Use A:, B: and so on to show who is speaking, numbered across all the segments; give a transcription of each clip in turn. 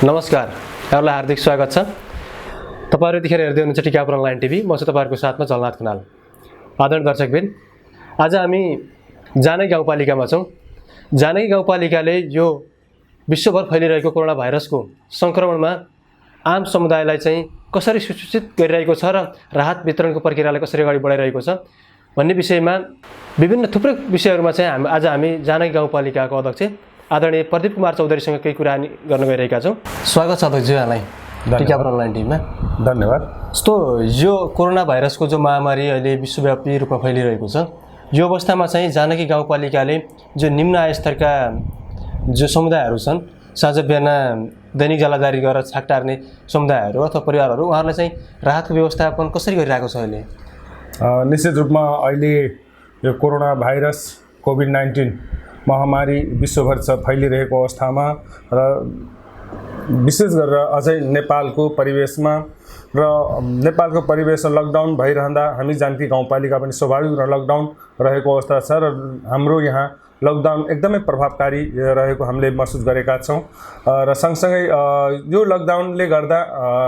A: नमस्कार, यहाँलाई हार्दिक स्वागत छ। तपाईहरु यतिखेर हेर्दै हुनुहुन्छ टिकापुर अनलाइन टिभी। म चाहिँ तपाईहरुको साथमा झलनाथ खनाल। आदरणीय दर्शकबिन, आज हामी जानकी गाउँपालिकामा छौं। जानकी गाउँपालिकाले यो विश्वभर फैलिरहेको कोरोना भाइरसको संक्रमणमा आम समुदायलाई चाहिँ कसरी सुसूचित गरिरहेको छ र राहत वितरणको प्रक्रियालाई कसरी अगाडि बढाइरहेको छ भन्ने विषयमा विभिन्न थुप्रै विषयहरुमा चाहिँ आज हामी जानकी गाउँपालिकाको अध्यक्ष आदरणीय प्रदीप कुमार चौधरीसँग केही कुरा गर्न गइरहेका छौं। स्वागत छ अध्यक्ष यहाँलाई टिकापुर अनलाइन टिभीमा।
B: धन्यवाद।
A: जस्तो यो कोरोना भाइरसको जो महामारी अहिले विश्वव्यापी रूपमा फैलिरहेको छ, यो अवस्थामा चाहिँ जानकी गाउँपालिकाले जो निम्न आय स्तरका जो समुदायहरू छन्, साँझ बिहान दैनिक जलादारी गरेर छाक टार्ने समुदायहरू अथवा परिवारहरू, उहाँहरूले चाहिँ राहतको व्यवस्थापन कसरी गरिरहेको छ अहिले?
B: निश्चित रूपमा अहिले यो कोरोना भाइरस कोभिड-19 महामारी विश्वभर फैलिरहेको अवस्थामा र विशेष गरेर अझै नेपालको परिवेशमा लकडाउन भइरहँदा हामी जानकी गाउँपालिका पनि स्वाभाविक र लकडाउन रहेको अवस्था छ र हाम्रो यहाँ लकडाउन एकदमै प्रभावकारी रहेको हामीले महसुस गरेका छौं र सँगसँगै यो लकडाउनले गर्दा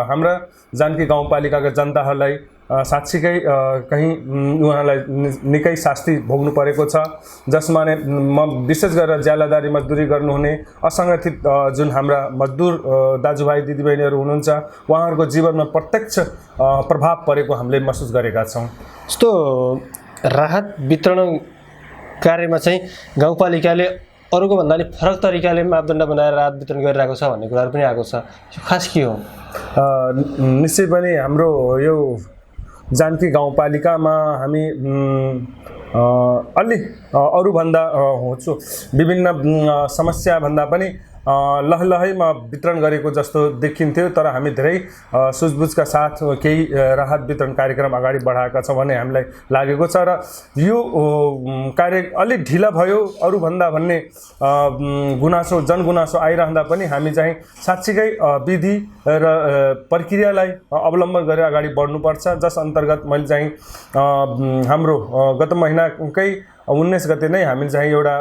B: हाम्रा जानकी गाउँपालिकाका जनताहरूलाई साच्चीकै कहीं उहाँलाई निकै शास्ति भोग्नु परेको छ, जसमा विशेष गरेर ज्यालादारी मजदुरी गर्नुहुने असंगठित जुन हाम्रा मजदुर दाजुभाइ दिदीबहिनीहरू हुनुहुन्छ, उहाँहरूको जीवनमा प्रत्यक्ष प्रभाव परेको हामीले महसुस गरेका छौं।
A: जस्तो राहत वितरण कार्यमा चाहिँ गाउँपालिकाले अरूको भन्दा अलि फरक तरिकाले मापदण्ड बनाएर राहत वितरण गरिरहेको छ भन्ने कुराहरु पनि आएको छ। यो खास के हो?
B: निश्चय पनि हाम्रो यो जानकी गाउँपालिकामा हामी अलि अरूभन्दा विभिन्न समस्या भन्दा पनि लहलहैमा वितरण गरेको जस्तो देखिन्थ्यो, तर हामी धेरै सुझबुझका साथ केही राहत वितरण कार्यक्रम अगाडि बढाएका छौं भन्ने हामीलाई लागेको छ र यो कार्य अलि ढिला भयो अरूभन्दा भन्ने जनगुनासो आइरहँदा पनि हामी चाहिँ साच्चीकै विधि र प्रक्रियालाई अवलम्बन गरेर अगाडि बढ्नुपर्छ, जस अन्तर्गत मैले चाहिँ हाम्रो गत महिनाकै 19 गते नै हामी चाहिँ एउटा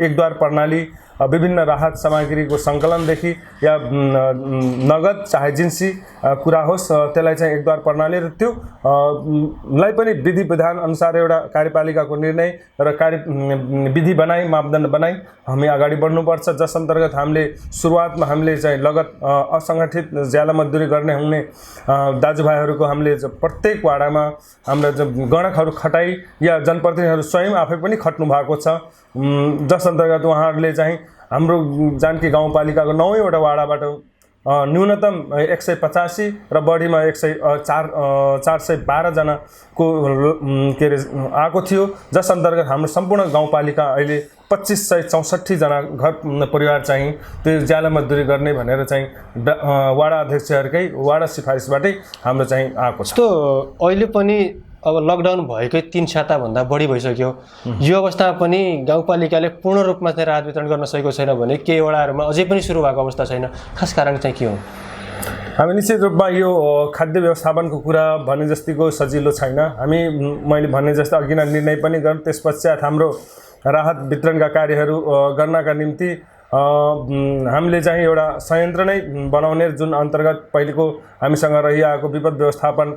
B: एकद्वार प्रणाली विभिन्न राहत सामग्रीको संकलनदेखि या नगद चाहे जिन्सी कुरा होस् त्यसलाई चाहिँ एकद्वार प्रणाली र त्यो लाई पनि विधि विधान अनुसार एउटा कार्यपालिकाको निर्णय र विधि बनाई मापदण्ड बनाई हामी अगाडि बढ्नुपर्छ, जस अन्तर्गत हामीले सुरुवातमा हामीले चाहिँ लगत असंगठित ज्याला मजदुरी गर्ने हुने दाजुभाइहरूको हामीले प्रत्येक वाडामा हाम्रा गणकहरू खटाई या जनप्रतिनिधिहरू स्वयं आफै पनि खट्नु भएको छ, जस अन्तर्गत उहाँहरूले चाहिँ हाम्रो जानकी गाउँपालिकाको 9वटा वाडाबाट न्यूनतम 185 र बढीमा 412 जनाको आएको थियो, जस अन्तर्गत हाम्रो सम्पूर्ण गाउँपालिका अहिले 2564 जना घर परिवार चाहिँ त्यो ज्याला मजदुरी गर्ने भनेर चाहिँ वाडा अध्यक्षहरूकै वाडा सिफारिसबाटै हाम्रो चाहिँ आएको छ।
A: त अहिले पनि अब लकडाउन भएकै 3 साता भन्दा बढी भइसक्यो। यो अवस्थामा पनि गाउँपालिकाले पूर्ण रूपमा चाहिँ राहत वितरण गर्न सकेको छैन भने केही वडाहरुमा अझै पनि सुरु भएको अवस्था छैन। खास कारण चाहिँ के हो?
B: हामी निश्चित रूपमा यो खाद्य व्यवस्थापनको कुरा भने जतिको सजिलो छैन। हामी मैले भने जस्तो अघि नै निर्णय पनि गर्न, त्यसपश्चात हाम्रो राहत वितरणका कार्यहरू गर्नका निम्ति हामीले चाहिँ एउटा संयन्त्र नै बनाउने जुन अन्तर्गत पहिलेको हामीसँग रहिआएको विपद व्यवस्थापन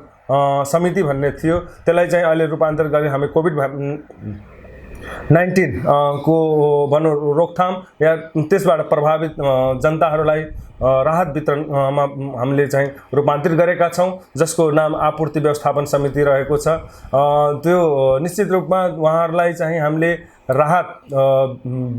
B: समिति भन्ने थियो, त्यसलाई चाहिँ अहिले रूपान्तरण गरी हामी कोभिड-19 को रोकथाम या त्यसबाट प्रभावित जनताहरूलाई राहत वितरणमा हामीले चाहिँ रूपान्तरित गरेका छौं, जसको नाम आपूर्ति व्यवस्थापन समिति रहेको छ। त्यो निश्चित रूपमा उहाँहरूलाई चाहिँ हामीले राहत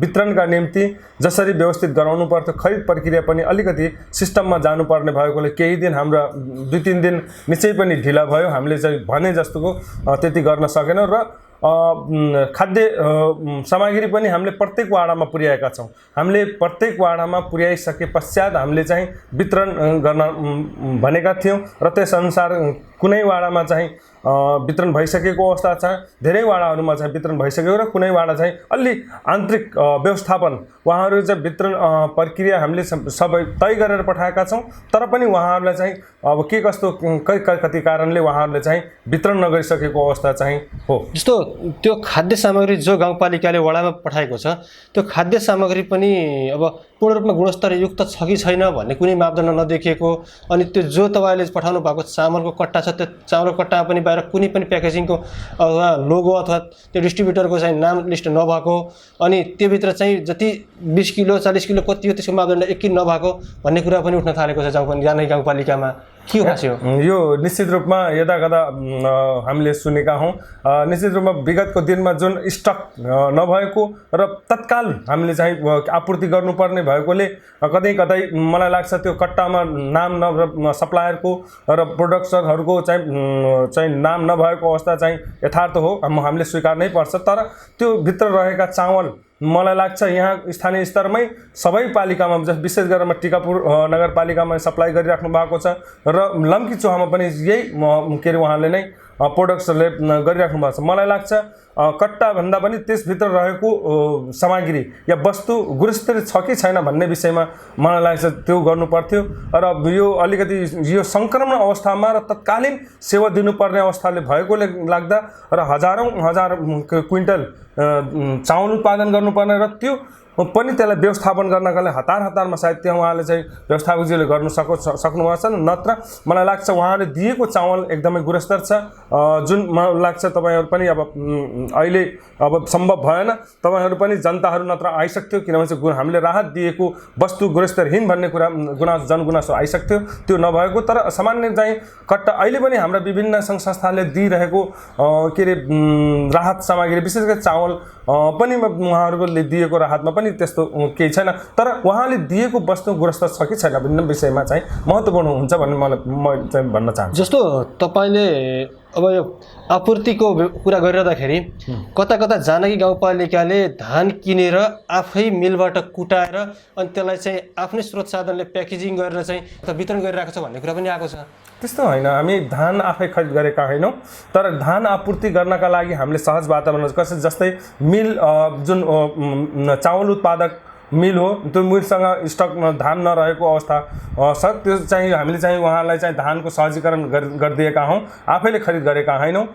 B: वितरणका निम्ति जसरी व्यवस्थित गराउनु पर्थ्यो, खरिद प्रक्रिया पनि अलिकति सिस्टममा जानुपर्ने भएकोले केही दिन हाम्रा 2-3 दिन निश्चय पनि ढिला भयो। हामीले चाहिँ भने जस्तोको त्यति गर्न सकेनौं र खाद्य सामग्री पनि हामीले प्रत्येक वाडामा पुर्याएका छौं। हामीले प्रत्येक वाडामा पुर्याइसके पश्चात हामीले चाहिँ वितरण गर्न भनेका थियौं र त्यसअनुसारको कुनै वाडामा चाहिँ वितरण भइसकेको अवस्था छ, धेरै वाडाहरूमा चाहिँ वितरण भइसकेको र कुनै वाडा चाहिँ अलि आन्तरिक व्यवस्थापन उहाँहरू चाहिँ वितरण प्रक्रिया हामीले सबै तय गरेर पठाएका छौँ, तर पनि उहाँहरूलाई चाहिँ अब के कस्तो कति कारणले उहाँहरूले चाहिँ वितरण नगरिसकेको अवस्था चाहिँ हो।
A: जस्तो त्यो खाद्य सामग्री जो गाउँपालिकाले वडामा पठाएको छ त्यो खाद्य सामग्री पनि अब पूर्ण रूपमा गुणस्तरयुक्त छ कि छैन भन्ने कुनै मापदण्ड नदेखिएको, अनि त्यो जो तपाईँले पठाउनु भएको चामलको कट्टा छ त्यो चामलको कट्टामा पनि बाहिर कुनै पनि प्याकेजिङको अथवा लोगो अथवा त्यो डिस्ट्रिब्युटरको चाहिँ नाम लिस्ट नभएको, अनि त्योभित्र चाहिँ जति 20 किलो 40 किलो कति हो त्यसको मापदण्ड एकै नभएको भन्ने कुरा पनि उठ्न थालेको छ जानै गाउँपालिकामा। के हो खास
B: यो निश्चित रूपमा यदाकदा हामीले सुनेका हौँ। निश्चित रूपमा विगतको दिनमा जुन स्टक नभएको र तत्काल हामीले चाहिँ आपूर्ति गर्नुपर्ने भएकोले कतै कतै मलाई लाग्छ त्यो कट्टामा नाम सप्लायरको र प्रोडक्सनहरूको चाहिँ नाम नभएको अवस्था चाहिँ यथार्थ हो, हामीले स्वीकार्नै पर्छ। तर त्यो भित्र रहेका चामल मलाई लाग्छ यहाँ स्थानीय स्तरमै सबै पालिकामा विशेष गरेर टिकापुर नगरपालिकामा सप्लाई गरिराख्नु भएको छ र लम्की चोहामा पनि यही के अरे उहाँले नै प्रोडक्ट्सहरूले गरिराख्नु भएको छ। मलाई लाग्छ कट्टाभन्दा पनि त्यसभित्र रहेको सामग्री या वस्तु गुणस्तरीय छ कि छैन भन्ने विषयमा मलाई लाग्छ त्यो गर्नु पर्थ्यो र यो अलिकति यो सङ्क्रमण अवस्थामा र तत्कालीन सेवा दिनुपर्ने अवस्थाले भएकोले लाग्दा र हजार क्विन्टल चामल उत्पादन गर्नुपर्ने र त्यो पनि त्यसलाई व्यवस्थापन गर्नका लागि हतारमा सायद त्यहाँ उहाँले चाहिँ व्यवस्थापकजीले गर्न सक्नुभएको छ। नत्र मलाई लाग्छ उहाँले दिएको चामल एकदमै गुणस्तर छ, जुन मलाई लाग्छ तपाईँहरू पनि अब अहिले अब सम्भव भएन, तपाईँहरू पनि जनताहरू नत्र आइसक्थ्यो, किनभने चाहिँ हामीले राहत दिएको वस्तु गुणस्तरहीन भन्ने कुरा जनगुनासो आइसक्थ्यो, त्यो नभएको। तर सामान्य चाहिँ कट्टा अहिले पनि हाम्रा विभिन्न सङ्घ संस्थाले दिइरहेको के अरे राहत सामग्री विशेष गरी चामल पनि उहाँहरूले दिएको राहतमा पनि त्यस्तो केही छैन, तर उहाँले दिएको वस्तु गुणस्तर छ कि छैन भन्ने विषयमा चाहिँ महत्त्वपूर्ण हुन्छ भन्ने म चाहिँ भन्न चाहन्छु।
A: जस्तो तपाईँले अब यो आपूर्तिको कुरा गरिरहँदाखेरि कता कता जानकी गाउँपालिकाले धान किनेर आफै मिलबाट कुटाएर अनि त्यसलाई चाहिँ आफ्नै स्रोत साधनले प्याकेजिङ गरेर चाहिँ वितरण गरिरहेको छ भन्ने कुरा पनि आएको छ।
B: त्यस्तो होइन, हामी धान आफै खरिद गरेका होइनौँ, तर धान आपूर्ति गर्नका लागि हामीले सहज वातावरण जस्तै मिल जुन चामल उत्पादक मिल हो त्यो मिलसँग स्टकमा धान नरहेको अवस्था छ, त्यो चाहिँ हामीले चाहिँ उहाँलाई चाहिँ धानको सहजीकरण गरिदिएका हौँ, आफैले खरिद गरेका होइनौँ।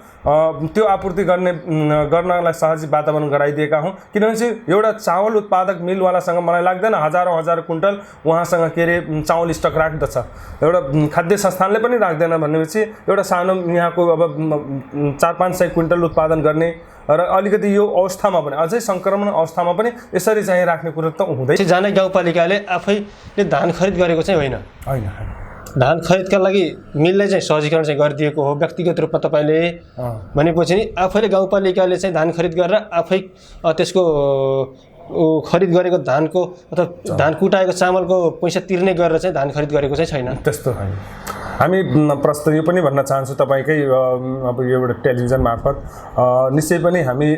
B: त्यो आपूर्ति गर्नलाई सहज वातावरण गराइदिएका हौँ, किनभने चाहिँ एउटा चामल उत्पादक मिलवालासँग मलाई लाग्दैन हजार कुन्टल उहाँसँग के अरे चामल स्टक राख्दछ, एउटा खाद्य संस्थानले पनि राख्दैन भनेपछि एउटा सानो यहाँको अब 400-500 क्विन्टल उत्पादन गर्ने र अलिकति यो अवस्थामा पनि अझै सङ्क्रमण अवस्थामा पनि यसरी चाहिँ राख्ने कुरो त हुँदैन।
A: जानकी गाउँपालिकाले आफैले धान खरिद गरेको चाहिँ होइन, धान खरिदका लागि मिलले चाहिँ सहजीकरण चाहिँ गरिदिएको हो व्यक्तिगत रूपमा तपाईँले भनेपछि नि आफैले गाउँपालिकाले चाहिँ धान खरिद गरेर आफै त्यसको खरिद गरेको धानको अथवा धान कुटाएको चामलको पैसा तिर्ने गरेर चाहिँ धान खरिद गरेको चाहिँ छैन।
B: त्यस्तो होइन। हामी प्रश्न यो पनि भन्न चाहन्छु तपाईँकै अब यो एउटा टेलिभिजन मार्फत निश्चय पनि हामी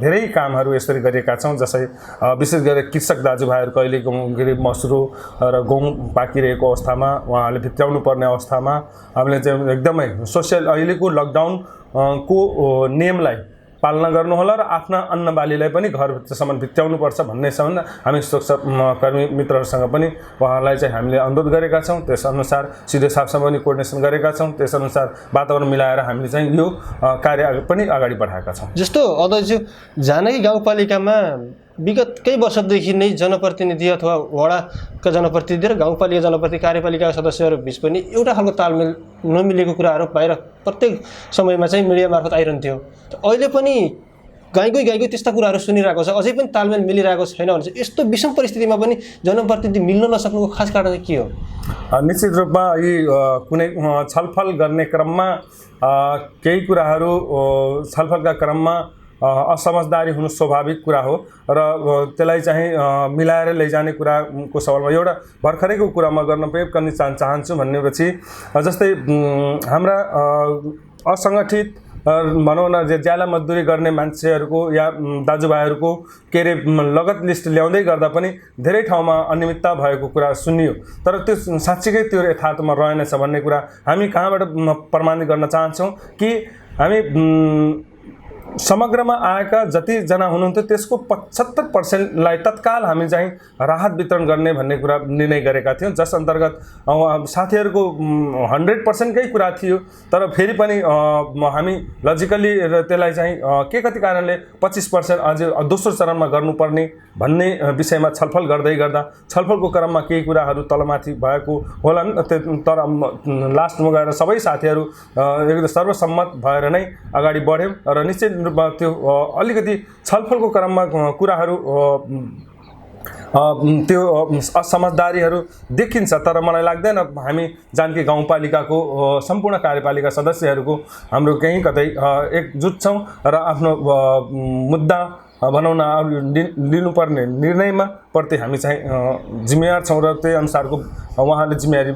B: धेरै कामहरू यसरी गरेका छौँ, जसै विशेष गरेर कृषक दाजुभाइहरूको अहिले के अरे मसुरो र गहुँ पाकिरहेको अवस्थामा उहाँहरूले भित्र्याउनु पर्ने अवस्थामा हामीले चाहिँ एकदमै सोसियल अहिलेको लकडाउनको नियमलाई पालना गर्नुहोला र आफ्ना अन्न बालीलाई पनि घरसम्म भित्र्याउनुपर्छ भन्नेसम्म हामी सुरक्षाकर्मी मित्रहरूसँग पनि उहाँहरूलाई चाहिँ हामीले अनुरोध गरेका छौँ। त्यसअनुसार सिधै साहबसँग पनि कोर्डिनेसन गरेका छौँ, त्यसअनुसार वातावरण मिलाएर हामीले चाहिँ यो कार्य पनि अगाडि बढाएका छौँ।
A: जस्तो अध्यक्ष जानकी गाउँपालिकामा विगत केही वर्षदेखि नै जनप्रतिनिधि अथवा वडाका जनप्रतिनिधि र गाउँपालिका जनप्रतिनिधि कार्यपालिका सदस्यहरू बिच पनि एउटा खालको तालमेल नमिलेको कुराहरू बाहिर प्रत्येक समयमा चाहिँ मिडिया मार्फत आइरहन्थ्यो। अहिले पनि गाईकै त्यस्ता कुराहरू सुनिरहेको छ, अझै पनि तालमेल मिलिरहेको छैन भने चाहिँ यस्तो विषम परिस्थितिमा पनि जनप्रतिनिधि मिल्न नसक्नुको खास कारण चाहिँ के हो?
B: निश्चित रूपमा यी कुनै छलफल गर्ने क्रममा केही कुराहरू छलफलका क्रममा असमझदारी हुनु स्वाभाविक कुरा हो र त्यसलाई चाहिँ मिलाएर लैजाने कुराको सवालमा एउटा भर्खरैको कुरा म गर्न प्रयोग गर्न चाहन्छु भन्नेपछि जस्तै हाम्रा असङ्गठित भनौँ न ज्याला मजदुरी गर्ने मान्छेहरूको या दाजुभाइहरूको के अरे लगत लिस्ट ल्याउँदै गर्दा पनि धेरै ठाउँमा अनियमितता भएको कुरा सुनियो। तर त्यो साँच्चीकै त्यो यथार्थमा रहेनछ भन्ने कुरा हामी कहाँबाट प्रमाणित गर्न चाहन्छौँ कि हामी समग्रमा आएका जतिजना हुनुहुन्थ्यो त्यसको 75%लाई तत्काल हामी चाहिँ राहत वितरण गर्ने भन्ने कुरा निर्णय गरेका थियौँ, जस अन्तर्गत साथीहरूको 100%कै कुरा थियो। तर फेरि पनि हामी लजिकली र त्यसलाई चाहिँ के कति कारणले 25% अझ दोस्रो चरणमा गर्नुपर्ने भन्ने विषयमा छलफल गर्दै गर्दा छलफलको क्रममा केही कुराहरू तलमाथि भएको होलान्। तर लास्टमा गएर सबै साथीहरू एकदम सर्वसम्मत भएर नै अगाडि बढ्यौँ र निश्चित रूपमा त्यो अलिकति छलफलको क्रममा कुराहरू त्यो असमझदारीहरू देखिन्छ। तर मलाई लाग्दैन हामी जानकी गाउँपालिकाको सम्पूर्ण कार्यपालिका सदस्यहरूको हाम्रो कहीँ कतै एकजुट छौँ र आफ्नो मुद्दा भनौँ न लिनुपर्ने निर्णयमा प्रति हामी चाहिँ जिम्मेवार छौँ र त्यही अनुसारको उहाँले जिम्मेवारी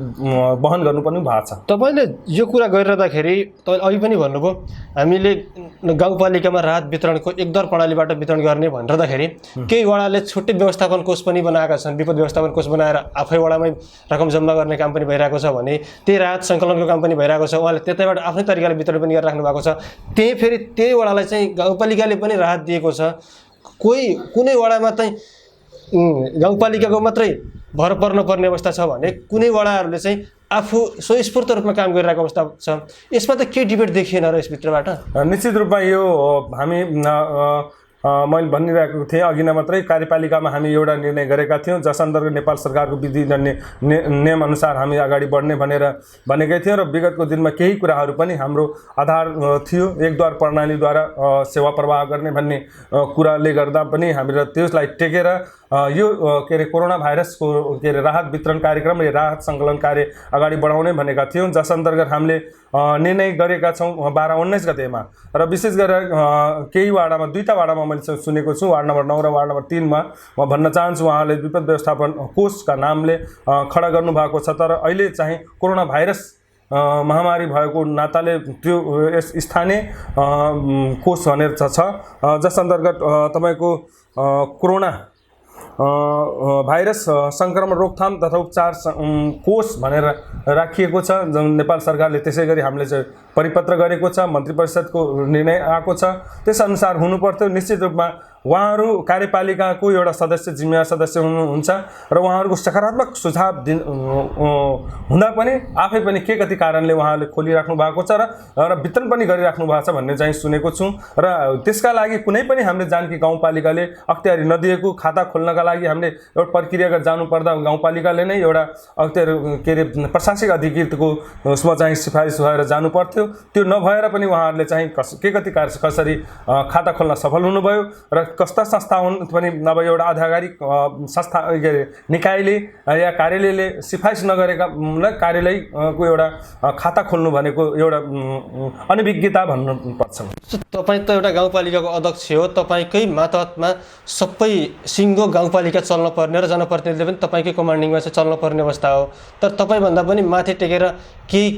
B: वहन गर्नुपर्ने भएको छ।
A: तपाईँले यो कुरा गरिरहँदाखेरि तपाईँले अघि पनि भन्नुभयो हामीले गाउँपालिकामा राहत वितरणको एकदर प्रणालीबाट वितरण गर्ने भनिरहँदाखेरि केही वडाले छुट्टै व्यवस्थापन कोष पनि बनाएका छन्, विपद व्यवस्थापन कोष बनाएर आफै वडामै रकम जम्मा गर्ने काम पनि भइरहेको छ भने त्यही राहत सङ्कलनको काम पनि भइरहेको छ। उहाँले त्यतैबाट आफ्नै तरिकाले वितरण पनि गरिराख्नु भएको छ। त्यही फेरि त्यही वडालाई चाहिँ गाउँपालिकाले पनि राहत दिएको छ। कुनै वडामा चाहिँ गाउँपालिकाको मात्रै भर पर्नुपर्ने अवस्था छ भने कुनै वडाहरूले चाहिँ आफू स्वस्फूर्त रूपमा काम गरिरहेको अवस्था छ। यसमा त के डिबेट देखिएन र यसभित्रबाट?
B: निश्चित रूपमा यो हामी मैले भनिरहेको थिएँ अघि नै मात्रै कार्यपालिकामा हामी एउटा निर्णय गरेका थियौँ जस अन्तर्गत नेपाल सरकारको विधि नियम अनुसार हामी अगाडि बढ्ने भनेर भनेकै थियौँ र विगतको दिनमा केही कुराहरू पनि हाम्रो आधार थियो एकद्वार प्रणालीद्वारा सेवा प्रवाह गर्ने भन्ने कुराले गर्दा पनि हामीले त्यसलाई टेकेर यो के अरे कोरोना भाइरसको के अरे राहत वितरण कार्यक्रम र राहत सङ्कलन कार्य अगाडि बढाउने भनेका थियौँ, जस अन्तर्गत हामीले निर्णय गरेका छौँ 12-19 गतेमा। र विशेष गरेर केही वाडामा दुईटा वाडामा मैले सुनेको छु, वार्ड नम्बर 9 र वार्ड नम्बर 3 मा म भन्न चाहन्छु उहाँले विपद व्यवस्थापन कोषका नामले खडा गर्नुभएको छ। तर अहिले चाहिँ कोरोना भाइरस महामारी भएको नाताले त्यो यस स्थानीय कोष भनेर छ, जस अन्तर्गत तपाईँको कोरोना भाइरस सङ्क्रमण रोकथाम तथा उपचार कोष भनेर राखिएको छ। नेपाल सरकारले त्यसै गरी हामीले चाहिँ परिपत्र गरेको छ, मन्त्री परिषदको निर्णय आएको छ, त्यसअनुसार हुनुपर्थ्यो। निश्चित रूपमा उहाँहरू कार्यपालिकाको एउटा सदस्य जिम्मेवार सदस्य हुनुहुन्छ र उहाँहरूको सकारात्मक सुझाव हुँदा पनि आफै पनि के कति कारणले उहाँहरूले खोलिराख्नु भएको छ र वितरण पनि गरिराख्नु भएको छ भन्ने चाहिँ सुनेको छु। र त्यसका लागि कुनै पनि हामीले जानकी गाउँपालिकाले अख्तियारी नदिएको खाता खोल्नका लागि हामीले एउटा प्रक्रियामा जानुपर्दा गाउँपालिकाले नै एउटा अख्तियार के अरे प्रशासनिक अधिकृतको उसमा चाहिँ सिफारिस भएर जानु पर्थ्यो। त्यो नभएर पनि उहाँहरूले चाहिँ के कति कसरी खाता खोल्न सफल हुनुभयो र कस्ता संस्था हुन् पनि अब एउटा आधिकारिक संस्था के अरे निकायले या कार्यालयले सिफारिस नगरेका कार्यालयको एउटा खाता खोल्नु भनेको एउटा अनभिज्ञता भन्नुपर्छ।
A: तपाईँ त एउटा गाउँपालिकाको अध्यक्ष हो, तपाईँकै मातहतमा सबै सिङ्गो गाउँपालिका चल्न पर्ने र जनप्रतिनिधिले पनि तपाईँकै कमान्डिङमा चाहिँ चल्न पर्ने अवस्था हो। तर तपाईँभन्दा पनि माथि टेकेर केही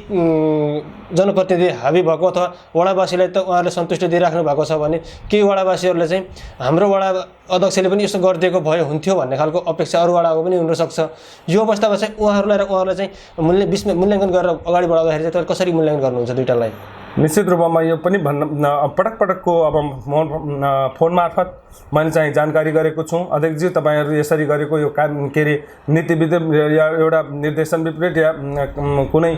A: जनप्रतिनिधि हाबी भएको अथवा वडावासीलाई त उहाँहरूले सन्तुष्टि दिइराख्नु भएको छ भने केही वडावासीहरूले चाहिँ हाम्रो वडा अध्यक्षले पनि यसो गरिदिएको भए हुन्थ्यो भन्ने खालको अपेक्षा अरू वडाको पनि हुनसक्छ। यो अवस्थामा चाहिँ उहाँहरूलाई चाहिँ मूल्याङ्कन गरेर अगाडि बढाउँदाखेरि चाहिँ कसरी मूल्याङ्कन गर्नुहुन्छ दुईटालाई?
B: निश्चित रूपमा यो पनि पटक पटकको अब फोन मार्फत मैले चाहिँ जानकारी गरेको छु। अध्यक्षज्यू तपाईँहरू यसरी गरेको यो काम के अरे नीति या एउटा निर्देशन विपरीत या कुनै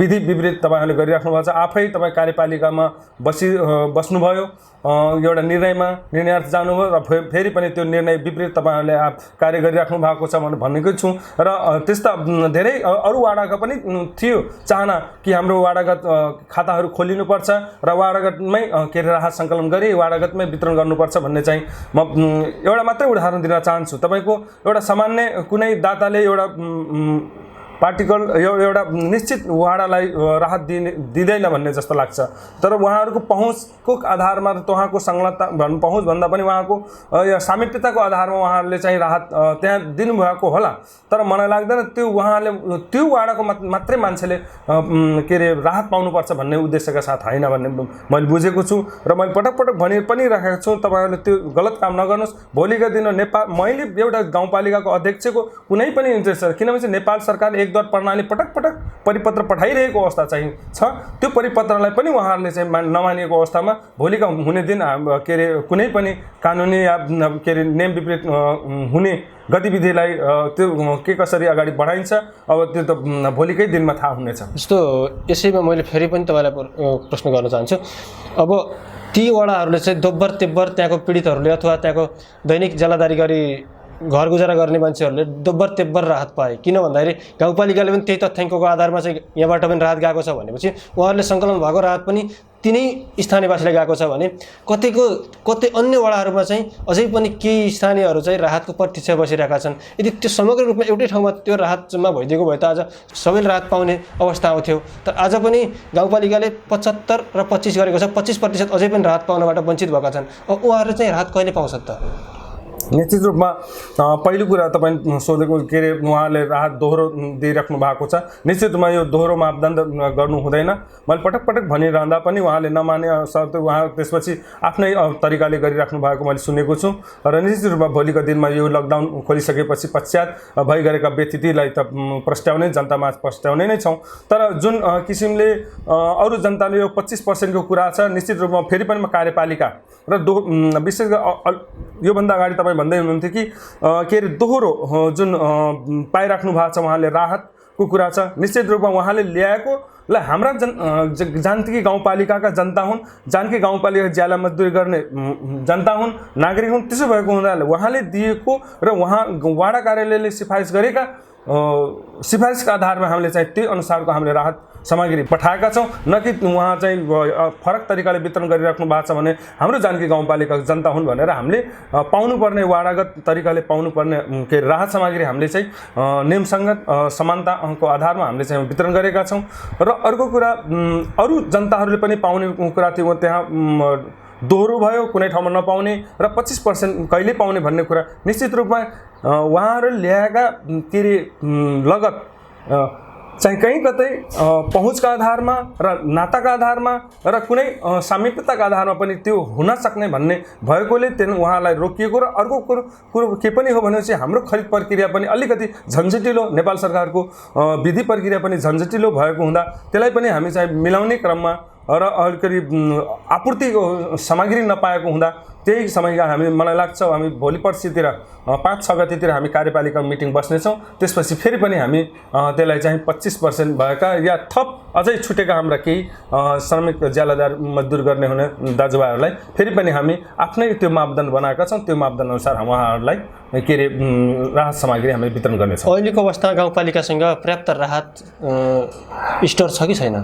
B: विधि विपरीत तपाईँहरूले गरिराख्नु भएको छ। आफै तपाईँ कार्यपालिकामा बस्नुभयो, एउटा निर्णयार्थ जानुभयो र फेरि पनि त्यो निर्णय विपरीत तपाईँहरूले कार्य गरिराख्नु भएको छ भनेको छु। र त्यस्ता धेरै अरू वाडाका पनि थियो चाहना कि हाम्रो वाडागत खाताहरू खोलिनुपर्छ र वाडागतमै के अरे राहत सङ्कलन गरी वाडागतमै वितरण गर्नुपर्छ भन्ने चाहिँ म एउटा मात्रै उदाहरण दिन चाहन्छु। तपाईँको एउटा सामान्य कुनै दाताले एउटा पार्टिकल एउटा निश्चित वाडालाई राहत दिँदैन भन्ने जस्तो लाग्छ। तर उहाँहरूको पहुँचको आधारमा उहाँको संलग्नता पहुँच भन्दा पनि उहाँको सामिप्यताको आधारमा उहाँहरूले चाहिँ राहत त्यहाँ दिनुभएको होला। तर मलाई लाग्दैन त्यो उहाँले त्यो वाडाको मात्रै मान्छेले के अरे राहत पाउनुपर्छ भन्ने उद्देश्यका साथ होइन भन्ने मैले बुझेको छु र मैले पटक पटक भनि पनि राखेको छु। तपाईँहरूले त्यो गलत काम नगर्नुहोस्। भोलिका दिन नेपाल मैले एउटा गाउँपालिकाको अध्यक्षको कुनै पनि इन्ट्रेस्ट छ, किनभने नेपाल सरकारले एकद्वार प्रणाली पटक पटक परिपत्र पठाइरहेको अवस्था चाहिँ छ। त्यो परिपत्रलाई पनि उहाँहरूले चाहिँ नमानिएको अवस्थामा भोलिका हुने दिन के अरे कुनै पनि कानुनी या के अरे नियम विपरीत हुने गतिविधिलाई त्यो के कसरी अगाडि बढाइन्छ अब त्यो त भोलिकै दिनमा थाहा हुनेछ।
A: जस्तो यसैमा मैले फेरि पनि तपाईँलाई प्रश्न गर्न चाहन्छु। अब ती वडाहरूले चाहिँ दोब्बर तेब्बर त्यहाँको पीडितहरूले अथवा त्यहाँको दैनिक जलादारी गरी घर गुजारा गर्ने मान्छेहरूले दोब्बर तेब्बर राहत पाए, किन भन्दाखेरि गाउँपालिकाले पनि त्यही तथ्याङ्कको आधारमा चाहिँ यहाँबाट पनि राहत गएको छ भनेपछि उहाँहरूले सङ्कलन भएको राहत पनि तिनै स्थानीयवासीलाई गएको छ भने कतै अन्य वडाहरूमा चाहिँ अझै पनि केही स्थानीयहरू चाहिँ राहतको प्रतीक्षा बसिरहेका छन्। यदि त्यो समग्र रूपमा एउटै ठाउँमा त्यो राहत जम्मा भइदिएको भए त आज सबैले राहत पाउने अवस्था आउँथ्यो। तर आज पनि गाउँपालिकाले 75 र 25 गरेको छ, 25% अझै पनि राहत पाउनबाट वञ्चित भएका छन्। अब उहाँहरूले चाहिँ राहत कहिले पाउँछ त?
B: निश्चित रूपमा पहिलो कुरा तपाईँ सोधेको के अरे उहाँले राहत दोहोरो दिइराख्नु भएको छ। निश्चित रूपमा यो दोहोरो मापदण्ड गर्नु हुँदैन। मैले पटक पटक भनिरहँदा पनि उहाँले नमाने सर्त उहाँ त्यसपछि आफ्नै तरिकाले गरिराख्नु भएको मैले सुनेको छु र निश्चित रूपमा भोलिको दिनमा यो लकडाउन खोलिसकेपछि पश्चात भइगरेका व्यतिथिलाई त प्रस्ट्याउने जनतामा प्रस्ट्याउने नै छौँ। तर जुन किसिमले अरू जनताले यो 25% को कुरा छ, निश्चित रूपमा फेरि पनि कार्यपालिका र विशेष गरी योभन्दा अगाडि तपाईँ भन्दै हुनुहुन्थ्यो कि के अरे दोहोरो जुन पाइराख्नु भएको छ उहाँले राहतको कुरा छ। निश्चित रूपमा उहाँले ल्याएको ल हाम्रा जानकी गाउँपालिकाका जनता हुन्, जानकी गाउँपालिका ज्याला मजदुरी गर्ने जनता हुन्, नागरिक हुन्। त्यसो भएको हुनाले उहाँले दिएको र उहाँ वाडा कार्यालयले सिफारिस गरेका सिफारिसका आधारमा हामीले चाहिँ त्यही अनुसारको हामीले राहत सामग्री पठाएका छौँ, न कि उहाँ चाहिँ फरक तरिकाले वितरण गरिराख्नु भएको छ भने हाम्रो जानकी गाउँपालिकाको जनता हुन् भनेर हामीले पाउनुपर्ने वाडागत तरिकाले पाउनुपर्ने के राहत सामग्री हामीले चाहिँ नियमसङ्गत समानताको आधारमा हामीले चाहिँ वितरण गरेका छौँ। र अर्को कुरा अरू जनताहरूले पनि पाउने कुरा थियो, त्यहाँ दोहोरो भयो कुनै ठाउँमा नपाउने र 25% कहिले पाउने भन्ने कुरा निश्चित रूपमा उहाँहरूले ल्याएका के अरे लगत चाहिँ कहीँ कतै पहुँचका आधारमा र नाताका आधारमा र कुनै सामिप्यताका आधारमा पनि त्यो हुन सक्ने भन्ने भएकोले त्यहाँ उहाँलाई रोकिएको। र अर्को कुरो के पनि हो भनेपछि हाम्रो खरिद प्रक्रिया पनि अलिकति झन्झटिलो, नेपाल सरकारको विधि प्रक्रिया पनि झन्झटिलो भएको हुँदा त्यसलाई पनि हामी चाहिँ मिलाउने क्रममा र अलिकति आपूर्तिको सामग्री नपाएको हुँदा त्यही समयमा हामी मलाई लाग्छ हामी भोलि पर्सितिर 5-6 गतितिर हामी कार्यपालिका मिटिङ बस्नेछौँ। त्यसपछि फेरि पनि हामी त्यसलाई चाहिँ 25% भएका या थप अझै छुटेका हाम्रा केही श्रमिक ज्यालादार मजदुर गर्ने हुने दाजुभाइहरूलाई फेरि पनि हामी आफ्नै त्यो मापदण्ड बनाएका छौँ। त्यो मापदण्ड अनुसार उहाँहरूलाई के अरे राहत सामग्री हामी वितरण गर्नेछौँ।
A: अहिलेको अवस्थामा गाउँपालिकासँग पर्याप्त राहत स्टोर छ कि छैन?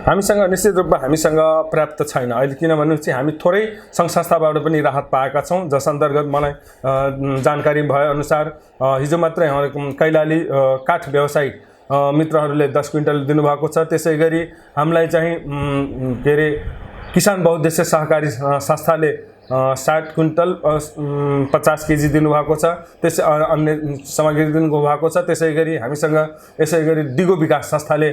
B: हामीसँग निश्चित रूपमा हामीसँग पर्याप्त छैन अहिले, किनभने हामी थोरै सङ्घ संस्थाबाट पनि राहत पाएका छौँ। जस अन्तर्गत मलाई जानकारी भएअनुसार हिजो मात्रै कैलाली काठ व्यवसायी मित्रहरूले 10 क्विन्टल दिनुभएको छ। त्यसै गरी हामीलाई चाहिँ के अरे किसान बहुउद्देश्य सहकारी संस्थाले 60 क्विन्टल 50 केजी दिनुभएको छ। त्यसै अन्य सामग्री दिनुभएको छ। त्यसै गरी हामीसँग यसै गरी दिगो विकास संस्थाले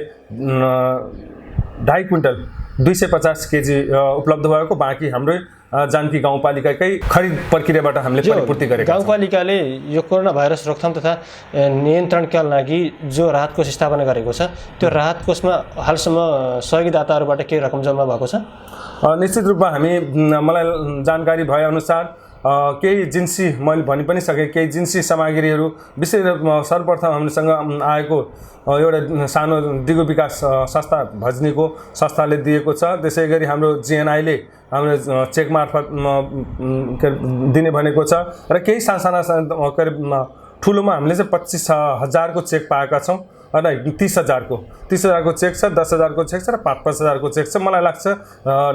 B: 2.5 क्विन्टल 250 केजी उपलब्ध भएको, बाँकी हाम्रै जानकी गाउँपालिकाकै खरिद प्रक्रियाबाट हामीले परिपूर्ति गरेका छौँ।
A: गाउँपालिकाले यो कोरोना भाइरस रोकथाम तथा नियन्त्रणका लागि जो राहत कोष स्थापना गरेको छ त्यो राहत कोषमा हालसम्म सहयोगीदाताहरूबाट केही रकम जम्मा भएको छ?
B: निश्चित रूपमा हामी मलाई जानकारी भएअनुसार केही जिन्सी मैले भनि पनि सकेँ, केही जिन्सी सामग्रीहरू विशेष सर्वप्रथम हामीसँग आएको एउटा सानो दिगो विकास संस्था भजनीको संस्थाले दिएको छ। त्यसै गरी हाम्रो जिएनआईले हाम्रो चेक मार्फत दिने भनेको छ र केही साना ठुलोमा हामीले चाहिँ 25,000 को चेक पाएका छौँ नहीं 30,000 को चेक छ, 10,000 को चेक छ र 5,000 को चेक छ। मलाई लाग्छ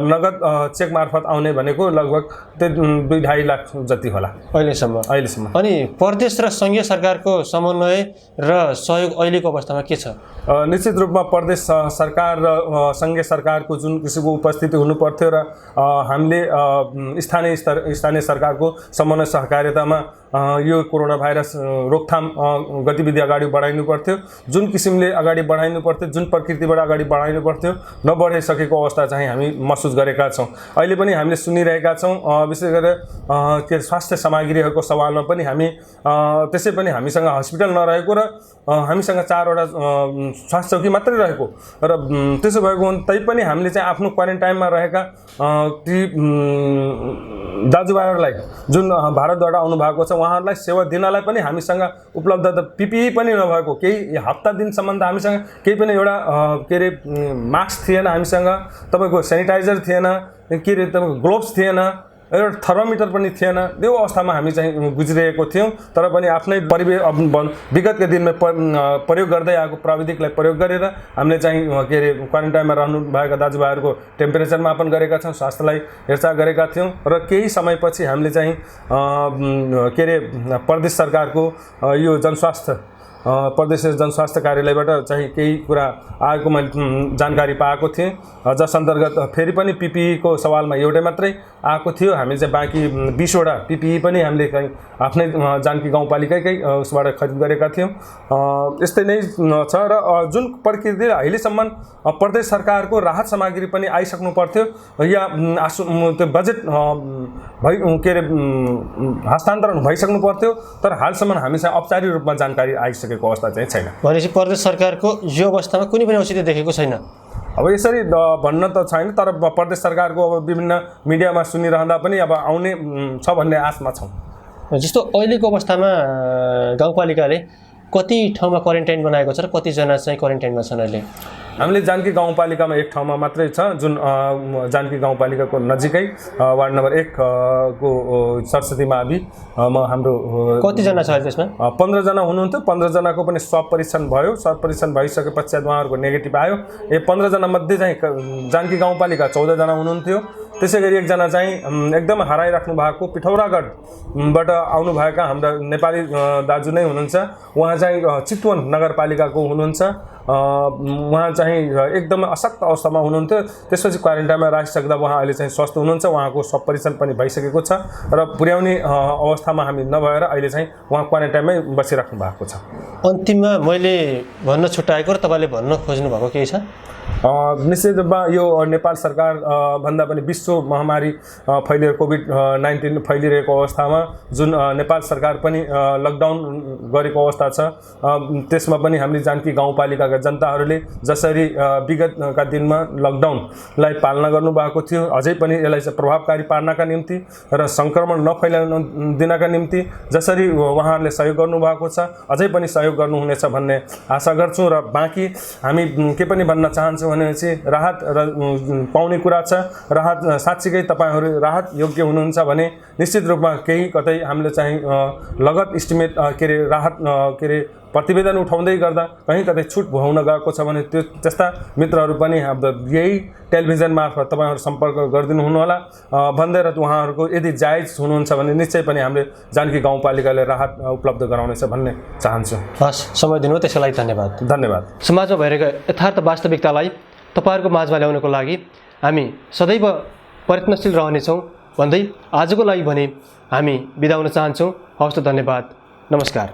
B: नगद चेक मार्फत आउने भनेको लगभग 2-2.5 लाख जति होला अहिलेसम्म।
A: अनि प्रदेश र सङ्घीय सरकारको समन्वय र सहयोग अहिलेको अवस्थामा के छ?
B: निश्चित रूपमा प्रदेश सरकार र सङ्घीय सरकारको जुन किसिमको उपस्थिति हुनु पर्थ्यो र हामीले स्थानीय सरकारको समन्वय सहकार्यतामा यो कोरोना भाइरस रोकथाम गतिविधि अगाडि बढाइनु पर्थ्यो। जुन किसिमले अगाडि बढाइनु पर्थ्यो, जुन प्रकृतिबाट अगाडि बढाइनु पर्थ्यो, नबढाइसकेको अवस्था चाहिँ हामी महसुस गरेका छौँ। अहिले पनि हामीले सुनिरहेका छौँ, विशेष गरेर के स्वास्थ्य सामग्रीहरूको सवालमा पनि हामी त्यसै पनि हामीसँग हस्पिटल नरहेको र हामीसँग 4वटा स्वास्थ्य चौकी मात्रै रहेको र त्यसो भएको तैपनि हामीले चाहिँ आफ्नो क्वारेन्टाइनमा रहेका ती दाजुभाइहरूलाई जुन भारतबाट आउनु भएको छ उहाँहरूलाई सेवा दिनलाई पनि हामीसँग उपलब्ध पिपिई पनि नभएको केही हप्ता दिनसम्म त हामीसँग केही पनि एउटा के अरे मास्क थिएन, हामीसँग तपाईँको सेनिटाइजर थिएन, के अरे तपाईँको ग्लोभ्स थिएन, एउटा थर्मोमिटर पनि थिएन। त्यो अवस्थामा हामी चाहिँ गुज्रिरहेको थियौँ। तर पनि आफ्नै विगतका दिनमा प्रयोग गर्दै आएको प्राविधिकलाई प्रयोग गरेर हामीले चाहिँ के अरे क्वारेन्टाइनमा रहनु भएका दाजुभाइहरूको टेम्परेचर मापन गरेका छौँ, स्वास्थ्यलाई हेरचाह गरेका थियौँ र केही समयपछि हामीले चाहिँ के अरे प्रदेश सरकारको यो प्रदेश जनस्वास्थ्य कार्यालयबाट चाहिँ केही कुरा आएको मैले जानकारी पाएको थिएँ, जस अन्तर्गत फेरि पनि पिपिईको सवालमा एउटै मात्रै आएको थियो। हामी चाहिँ बाँकी 20वटा पिपिई पनि हामीले कहीँ आफ्नै जानकी गाउँपालिकाकै उसबाट खरिद गरेका थियौँ। यस्तै नै छ र जुन प्रकृति अहिलेसम्म प्रदेश सरकारको राहत सामग्री पनि आइसक्नु पर्थ्यो या त्यो बजेट के अरे हस्तान्तरण भइसक्नु पर्थ्यो, तर हालसम्म हामीसँग औपचारिक रूपमा जानकारी आइसक्यो अवस्था चाहिँ छैन।
A: भनेपछि प्रदेश सरकारको यो अवस्थामा कुनै पनि औचित्य देखेको छैन।
B: अब यसरी भन्न त छैन, तर प्रदेश सरकारको अब विभिन्न मिडियामा सुनिरहँदा पनि अब आउने छ भन्ने आशमा छौँ।
A: जस्तो अहिलेको अवस्थामा गाउँपालिकाले कति ठाउँमा क्वारेन्टाइन बनाएको छ र कतिजना चाहिँ क्वारेन्टाइनमा छन् अहिले?
B: हामीले जानकी गाउँपालिकामा एक ठाउँमा मात्रै छ, जुन जानकी गाउँपालिकाको नजिकै वार्ड नम्बर 1 को सरस्वती मावि हाम्रो
A: कतिजना छ अहिले त्यसमा?
B: 15जना हुनुहुन्थ्यो। 15जनाको पनि स्वाब परीक्षण भयो। स्वाब परीक्षण भइसके पश्चात उहाँहरूको नेगेटिभ आयो। 15जना मध्ये चाहिँ जानकी गाउँपालिका 14जना हुनुहुन्थ्यो। त्यसै गरी एकजना चाहिँ एकदम हराइराख्नु भएको पिठौरागढबाट आउनुभएका हाम्रा नेपाली दाजु नै हुनुहुन्छ। उहाँ चाहिँ चितवन नगरपालिकाको हुनुहुन्छ। उहाँ चाहिँ एकदम अशक्त अवस्थामा हुनुहुन्थ्यो। त्यसपछि क्वारेन्टाइनमा राखिसक्दा उहाँ अहिले चाहिँ स्वस्थ हुनुहुन्छ। उहाँको सब परीक्षण पनि भइसकेको छ र पुर्याउने अवस्थामा हामी नभएर अहिले चाहिँ उहाँ क्वारेन्टाइनमै बसिराख्नु भएको छ।
A: अन्तिममा मैले भन्न छुट्याएको र तपाईँले भन्न खोज्नु भएको केही छ?
B: निश्चित रूपमा यो नेपाल सरकार भन्दा पनि विश्व महामारी फैलिएको कोभिड-19 फैलिरहेको अवस्थामा जुन नेपाल सरकार पनि लकडाउन गरेको अवस्था छ, त्यसमा पनि हामीले जानकी गाउँपालिकाका जनताहरूले जसरी विगतका दिनमा लकडाउनलाई पालना गर्नुभएको थियो, अझै पनि यसलाई चाहिँ प्रभावकारी पार्नका निम्ति र सङ्क्रमण नफैलाउन दिनका निम्ति जसरी उहाँहरूले सहयोग गर्नुभएको छ, अझै पनि सहयोग गर्नुहुनेछ भन्ने आशा गर्छौँ। र बाँकी हामी के पनि भन्न चाहन्छौँ भनेपछि राहत पाउने कुरा छ। राहत साँच्चीकै तपाईहरू राहत योग्य हुनुहुन्छ भने निश्चित रूपमा केही कतै हामीले चाहिँ लगत इस्टिमेट के अरे राहत के अरे प्रतिवेदन उठाउँदै गर्दा कहीँ कतै छुट हुन गएको छ भने त्यो त्यस्ता मित्रहरू पनि यही टेलिभिजन मार्फत तपाईहरू सम्पर्क गरिदिनु हुनुहोला भन्दै र उहाँहरूको यदि जायज हुनुहुन्छ भने निश्चय पनि हामीले जानकी गाउँपालिकाले राहत उपलब्ध गराउनेछ भन्ने चाहन्छु।
A: हस्, समय दिनुभयो त्यसको लागि धन्यवाद।
B: धन्यवाद।
A: समाजमा भइरहेको यथार्थ वास्तविकतालाई तपाईहरूको माझमा ल्याउनको लागि हामी सदैव प्रयत्नशील रहनेछौँ भन्दै आजको लागि भने हामी बिदा हुन चाहन्छौँ। हवस् त, धन्यवाद, नमस्कार।